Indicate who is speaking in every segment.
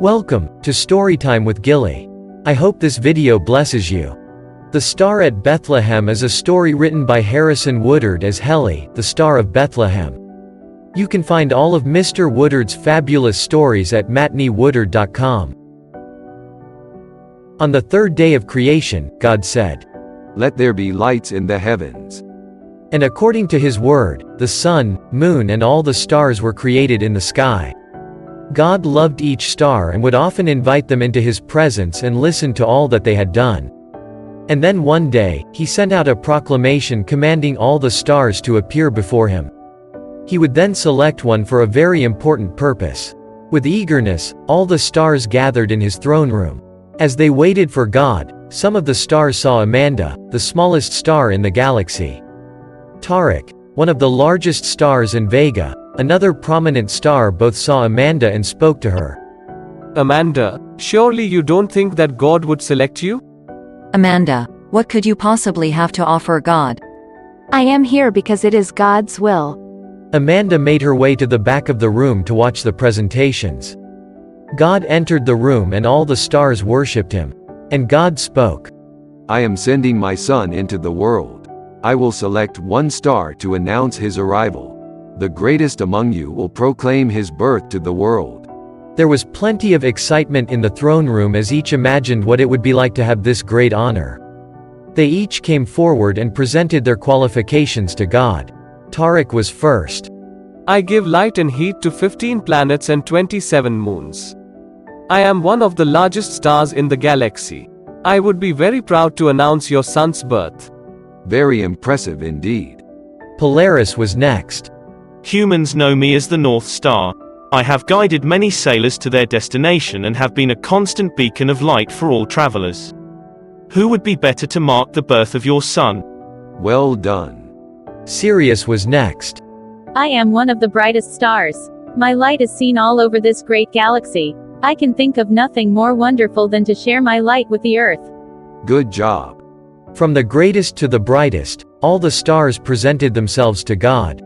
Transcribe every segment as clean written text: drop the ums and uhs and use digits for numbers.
Speaker 1: Welcome to Storytime with Gilly. I hope this video blesses you. The Star at Bethlehem is a story written by Harrison Woodard as Heli, the Star of Bethlehem. You can find all of Mr. Woodard's fabulous stories at matineewoodard.com. On the third day of creation, God said,
Speaker 2: "Let there be lights in the heavens."
Speaker 1: And according to his word, the sun, moon and all the stars were created in the sky. God loved each star and would often invite them into his presence and listen to all that they had done. And then one day, he sent out a proclamation commanding all the stars to appear before him. He would then select one for a very important purpose. With eagerness, all the stars gathered in his throne room. As they waited for God, some of the stars saw Amanda, the smallest star in the galaxy. Taurus, one of the largest stars in Vega, another prominent star, both saw Amanda and spoke to her.
Speaker 3: Amanda, surely you don't think that God would select you?
Speaker 4: Amanda, what could you possibly have to offer God?
Speaker 5: I am here because it is God's will.
Speaker 1: Amanda made her way to the back of the room to watch the presentations. God entered the room and all the stars worshipped him. And God spoke,
Speaker 2: "I am sending my son into the world. I will select one star to announce his arrival. The greatest among you will proclaim his birth to the world."
Speaker 1: There was plenty of excitement in the throne room as each imagined what it would be like to have this great honor. They each came forward and presented their qualifications to God. Taurus was first.
Speaker 3: I give light and heat to 15 planets and 27 moons. I am one of the largest stars in the galaxy. I would be very proud to announce your son's birth.
Speaker 2: Very impressive indeed.
Speaker 1: Polaris was next.
Speaker 6: Humans know me as the North Star. I have guided many sailors to their destination and have been a constant beacon of light for all travelers. Who would be better to mark the birth of your son?
Speaker 2: Well done.
Speaker 1: Sirius was next.
Speaker 7: I am one of the brightest stars. My light is seen all over this great galaxy. I can think of nothing more wonderful than to share my light with the earth.
Speaker 2: Good job.
Speaker 1: From the greatest to the brightest, all the stars presented themselves to God.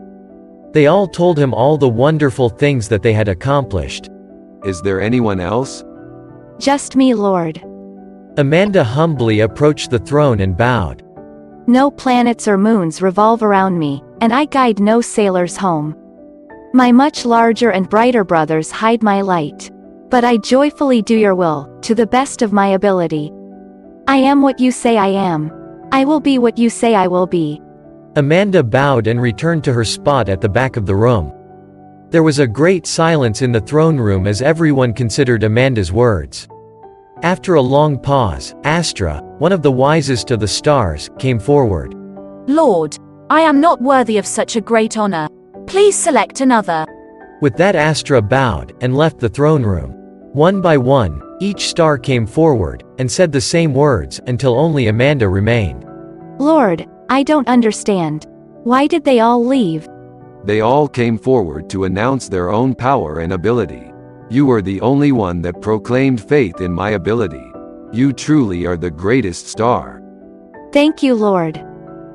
Speaker 1: They all told him all the wonderful things that they had accomplished.
Speaker 2: Is there anyone else?
Speaker 5: Just me, Lord.
Speaker 1: Amanda humbly approached the throne and bowed.
Speaker 5: No planets or moons revolve around me, and I guide no sailors home. My much larger and brighter brothers hide my light. But I joyfully do your will, to the best of my ability. I am what you say I am. I will be what you say I will be.
Speaker 1: Amanda bowed and returned to her spot at the back of the room. There was a great silence in the throne room as everyone considered Amanda's words. After a long pause, Astra, one of the wisest of the stars, came forward.
Speaker 8: Lord, I am not worthy of such a great honor. Please select another.
Speaker 1: With that, Astra bowed and left the throne room. One by one, each star came forward and said the same words until only Amanda remained.
Speaker 5: Lord, I don't understand. Why did they all leave?
Speaker 2: They all came forward to announce their own power and ability. You were the only one that proclaimed faith in my ability. You truly are the greatest star.
Speaker 5: Thank you, Lord.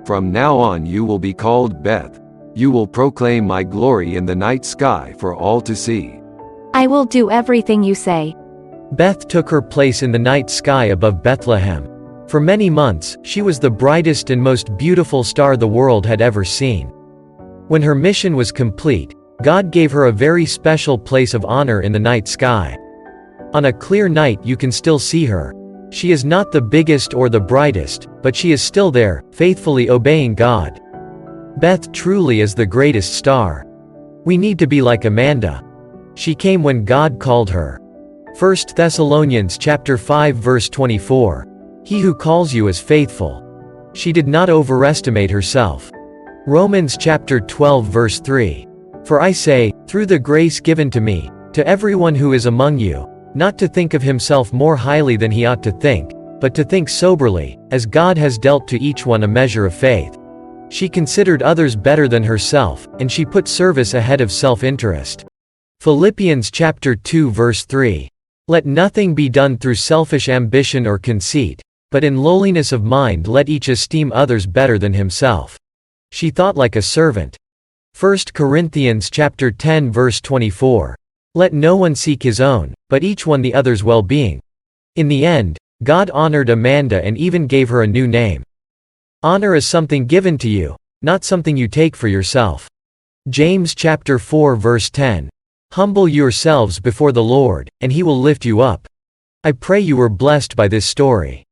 Speaker 2: From now on you will be called Beth. You will proclaim my glory in the night sky for all to see.
Speaker 5: I will do everything you say.
Speaker 1: Beth took her place in the night sky above Bethlehem. For many months, she was the brightest and most beautiful star the world had ever seen. When her mission was complete, God gave her a very special place of honor in the night sky. On a clear night you can still see her. She is not the biggest or the brightest, but she is still there, faithfully obeying God. Beth truly is the greatest star. We need to be like Amanda. She came when God called her. 1 Thessalonians chapter 5 verse 24. He who calls you is faithful. She did not overestimate herself. Romans chapter 12 verse 3. For I say, through the grace given to me, to everyone who is among you, not to think of himself more highly than he ought to think, but to think soberly, as God has dealt to each one a measure of faith. She considered others better than herself, and she put service ahead of self-interest. Philippians chapter 2 verse 3. Let nothing be done through selfish ambition or conceit, but in lowliness of mind let each esteem others better than himself. She thought like a servant. 1 Corinthians chapter 10 verse 24. Let no one seek his own, but each one the other's well-being. In the end, God honored Amanda and even gave her a new name. Honor is something given to you, not something you take for yourself. James chapter 4 verse 10. Humble yourselves before the Lord, and he will lift you up. I pray you were blessed by this story.